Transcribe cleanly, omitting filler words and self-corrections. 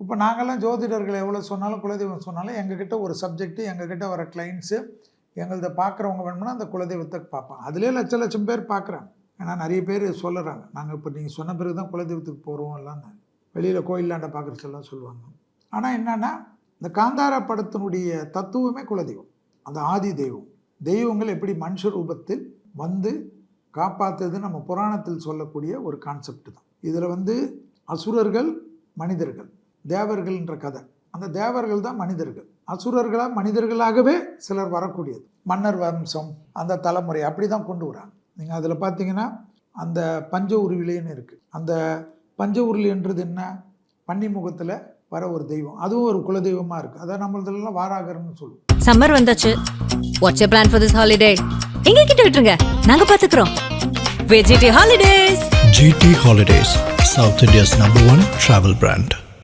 இப்போ நாங்கள்லாம் ஜோதிடர்கள் எவ்வளோ சொன்னாலும் குலதெய்வம் சொன்னாலும் எங்ககிட்ட ஒரு சப்ஜெக்ட்டு, எங்ககிட்ட வர கிளைண்ட்ஸு, எங்களதை பார்க்குறவங்க வேணும்னா அந்த குலதெய்வத்தை பார்ப்பாங்க. அதிலே லட்சம் பேர் பார்க்குறாங்க. ஏன்னா நிறைய பேர் சொல்லுறாங்க, நாங்கள் இப்போ நீங்கள் சொன்ன பிறகு தான் குலதெய்வத்துக்கு போகிறோம் எல்லாம்னு வெளியில் கோயிலாண்ட பார்க்குறச்செல்லாம் சொல்லுவாங்க. ஆனால் என்னென்னா இந்த காந்தாரா படத்தினுடைய தத்துவமே குலதெய்வம், அந்த ஆதி தெய்வம். தெய்வங்கள் எப்படி மனுஷ ரூபத்தில் வந்து காப்பாற்றுறது நம்ம புராணத்தில் சொல்லக்கூடிய ஒரு கான்செப்ட் தான். இதில் அசுரர்கள் மனிதர்கள், தேவர்கள்ன்ற கதை. அந்த தேவர்கள் தான் மனிதர்கள், அசுரர்களாக மனிதர்களாகவே சிலர் வரக்கூடியது. மன்னர் வம்சம் அந்த தலைமுறை அப்படி தான் கொண்டு வராங்க. நீங்கள் அதில் பார்த்தீங்கன்னா அந்த பஞ்ச உருவிலேன்னு இருக்குது. அந்த பஞ்ச உருளின்றது என்ன, பன்னிமுகத்தில் வர ஒரு தெய்வம், அதுவும் ஒரு குலதெய்வமாக இருக்குது. அதை நம்மளதெல்லாம் வாராகர்னு சொல்லுவோம். சம்மர் வந்தாச்சு. What's your plan for this holiday? எங்க கிட்ட விட்டுருங்க, நாங்க பாத்துக்கிறோம். GT Holidays. GT Holidays, South India's #1 travel brand.